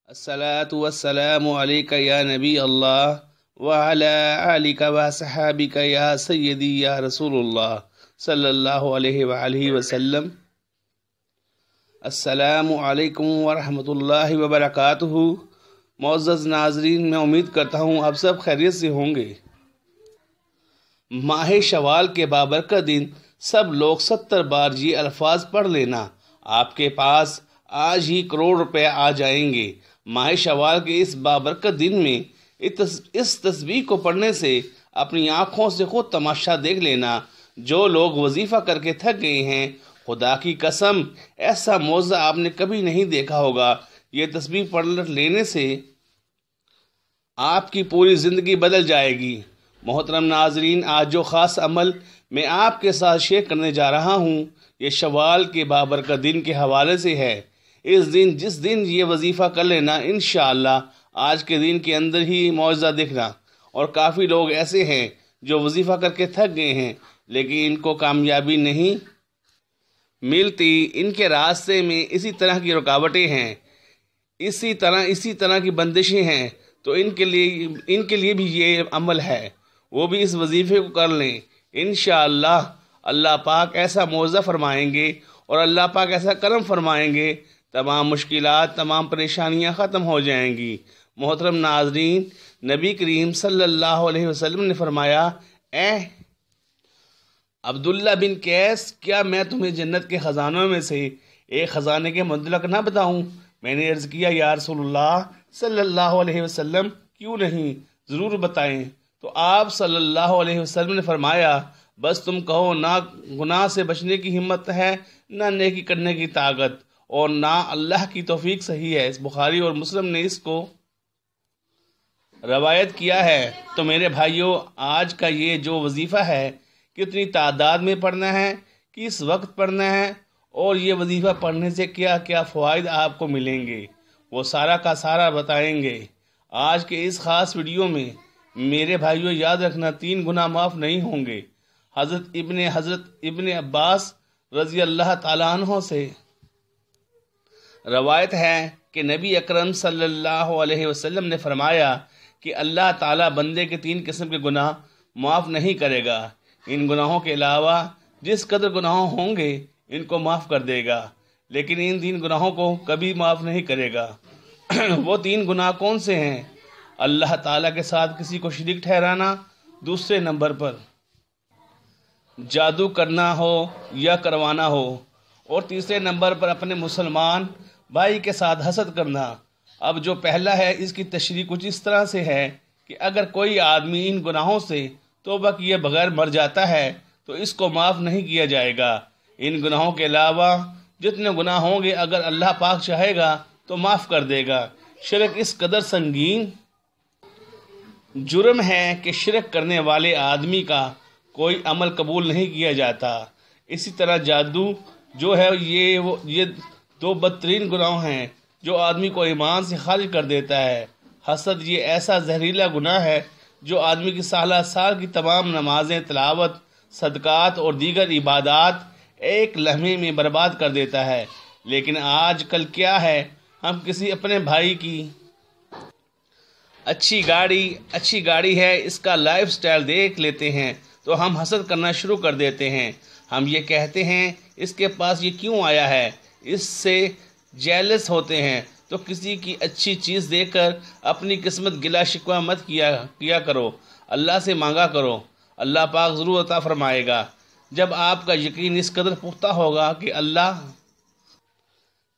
अस्सलातु वस्सलामु अलैका या नबी अल्लाह व अला आलिका व सहाबिका या सय्यदी या रसूलुल्लाह सल्लल्लाहु अलैहि व आलिहि वसल्लम। अस्सलामु अलैकुम व रहमतुल्लाहि व बरकातुहू। मुअज़्ज़ज़ नाज़रीन, मैं उम्मीद करता हूँ आप सब खैरियत से होंगे। माह शवाल के बाबरकत दिन सब लोग 70 बार ये अल्फाज पढ़ लेना, आपके पास आज ही करोड़ रुपए आ जाएंगे। माह शवाल के इस बाबरकत दिन में इस तस्बीह को पढ़ने से अपनी आँखों से खुद तमाशा देख लेना। जो लोग वजीफ़ा करके थक गए हैं, खुदा की कसम ऐसा मौज़ा आपने कभी नहीं देखा होगा। ये तस्बीह पढ़ लेने से आपकी पूरी ज़िंदगी बदल जाएगी। मोहतरम नाजरीन, आज जो ख़ास अमल मैं आपके साथ शेयर करने जा रहा हूँ, ये शवाल के बाबरकत दिन के हवाले से है। जिस दिन ये वजीफ़ा कर लेना, इंशाअल्लाह आज के दिन के अंदर ही मौज़ा दिखना। और काफ़ी लोग ऐसे हैं जो वजीफ़ा करके थक गए हैं, लेकिन इनको कामयाबी नहीं मिलती। इनके रास्ते में इसी तरह की रुकावटें हैं, इसी तरह की बंदिशें हैं। तो इनके लिए भी ये अमल है, वो भी इस वजीफ़े को कर लें। इंशाअल्लाह अल्लाह पाक ऐसा मौज़ा फरमाएंगे और अल्लाह पाक ऐसा करम फरमाएंगे, तमाम मुश्किलात, तमाम परेशानियां ख़त्म हो जाएंगी। मोहतरम नाज़रीन, नबी करीम सल्लल्लाहु अलैहि वसल्लम ने फरमाया, ए अब्दुल्ला बिन कैस, क्या मैं तुम्हें जन्नत के ख़जानों में से एक ख़जाने के मुतल्लक़ ना बताऊं? मैंने अर्ज़ किया, या रसूलुल्लाह सल्लल्लाहु अलैहि वसल्लम, क्यों नहीं, ज़रूर बताएं। तो आप सल्लल्लाहु अलैहि वसल्लम ने फरमाया, बस तुम कहो, ना गुनाह से बचने की हिम्मत है, ना नेकी करने की ताकत, और ना अल्लाह की तौफीक सही है। इस बुखारी और मुस्लिम ने इसको रवायत किया है। तो मेरे भाइयों, आज का ये जो वजीफ़ा है, कितनी तादाद में पढ़ना है, किस वक्त पढ़ना है, और ये वजीफ़ा पढ़ने से क्या क्या फ़वाइद आपको मिलेंगे, वो सारा का सारा बताएंगे आज के इस ख़ास वीडियो में। मेरे भाइयों, याद रखना, 3 गुनाह माफ़ नहीं होंगे। हज़रत इब्ने अब्बास रज़ी अल्लाह ताला अन्हो से रवायत है कि नबी अकरम सल्लल्लाहु अलैहि वसल्लम ने फरमाया कि अल्लाह ताला बंदे के 3 किस्म के गुनाह माफ़ नहीं करेगा। इन गुनाहों के अलावा जिस कदर गुनाह होंगे, इनको माफ़ कर देगा, लेकिन इन 3 गुनाहों को कभी माफ़ नहीं करेगा। वो 3 गुनाह कौन से हैं? अल्लाह ताला के साथ किसी को शरीक ठहराना, दूसरे नंबर पर जादू करना हो या करवाना हो, और तीसरे नंबर पर अपने मुसलमान भाई के साथ हसद करना। अब जो पहला है, इसकी तशरीह कुछ इस तरह से है कि अगर कोई आदमी इन गुनाहों से तौबा किए बगैर मर जाता है तो इसको माफ़ नहीं किया जाएगा। इन गुनाहों के अलावा जितने गुनाह होंगे, अगर अल्लाह पाक चाहेगा तो माफ़ कर देगा। शिरक इस कदर संगीन जुर्म है कि शिरक करने वाले आदमी का कोई अमल कबूल नहीं किया जाता। इसी तरह जादू जो है, ये 2 बदतरीन गुनाह हैं जो आदमी को ईमान से खारिज कर देता है। हसद ये ऐसा जहरीला गुनाह है जो आदमी की साल की तमाम नमाजें, तिलावत, सदकात और दीगर इबादात एक लम्हे में बर्बाद कर देता है। लेकिन आज कल क्या है, हम किसी अपने भाई की अच्छी गाड़ी है, इसका लाइफ स्टाइल देख लेते हैं तो हम हसद करना शुरू कर देते हैं। हम ये कहते हैं, इसके पास ये क्यों आया है, इससे जेलस होते हैं। तो किसी की अच्छी चीज़ देखकर अपनी किस्मत गिला शिकवा मत किया करो, अल्लाह से मांगा करो, अल्लाह पाक ज़रूर अता फरमाएगा। जब आपका यकीन इस कदर पुख्ता होगा कि अल्लाह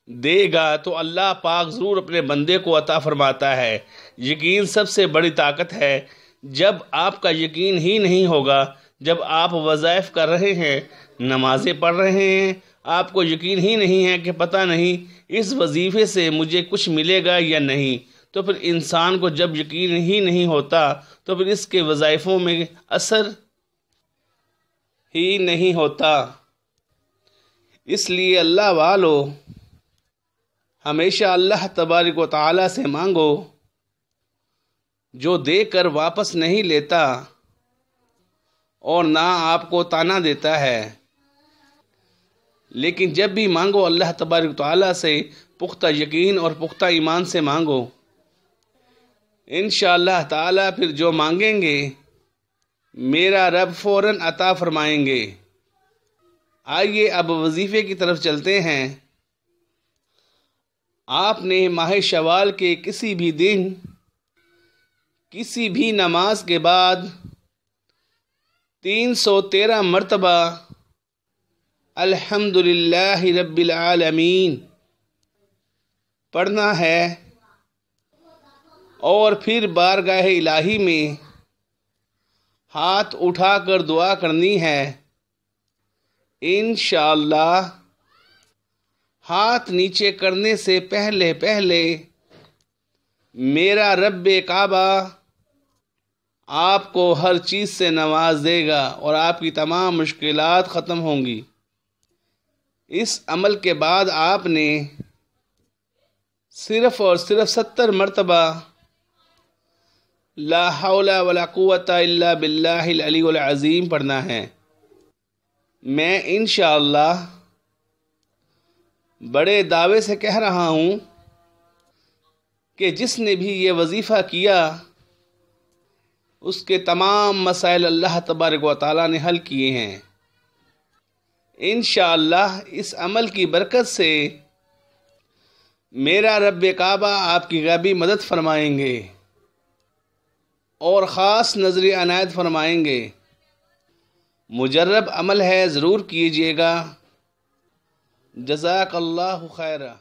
देगा, तो अल्लाह पाक ज़रूर अपने बंदे को अता फरमाता है। यकीन सबसे बड़ी ताकत है। जब आपका यकीन ही नहीं होगा, जब आप वज़ाइफ कर रहे हैं, नमाज़ें पढ़ रहे हैं, आपको यकीन ही नहीं है कि पता नहीं इस वजीफ़े से मुझे कुछ मिलेगा या नहीं, तो फिर इंसान को जब यकीन ही नहीं होता, तो फिर इसके वज़ाइफ़ों में असर ही नहीं होता। इसलिए अल्लाह वालो, हमेशा अल्लाह तबारक व तआला से मांगो, जो देकर वापस नहीं लेता और ना आपको ताना देता है। लेकिन जब भी मांगो अल्लाह तबारक व तआला से, پختہ یقین اور پختہ ایمان سے مانگو، انشاءاللہ تعالیٰ پھر جو مانگیں گے میرا رب فوراً عطا فرمائیں گے۔ آئیے اب وظیفے کی طرف چلتے ہیں۔ آپ نے ماہ شوال کے کسی بھی دن کسی بھی نماز کے بعد 313 مرتبہ الحمدللہ رب العالمین پڑھنا ہے اور پھر بارگاہ الہی میں ہاتھ اٹھا کر دعا کرنی ہے۔ انشاءاللہ ہاتھ نیچے کرنے سے پہلے میرا رب کعبہ آپ کو ہر چیز سے نواز دے گا اور آپ کی تمام مشکلات ختم ہوں گی۔ اس عمل کے بعد آپ نے صرف اور صرف 70 مرتبہ لا حول ولا قوت الا باللہ العلی العظیم پڑھنا ہے۔ میں انشاءاللہ بڑے دعوے سے کہہ رہا ہوں کہ جس نے بھی یہ وظیفہ کیا اس کے تمام مسائل اللہ تبارک و تعالیٰ نے حل کیے ہیں۔ انشاءاللہ اس عمل کی برکت سے میرا رب کعبہ آپ کی غیبی مدد فرمائیں گے اور خاص نظر عنایت فرمائیں گے۔ مجرب عمل ہے، ضرور کیجیے گا۔ جزاک اللہ خیرہ۔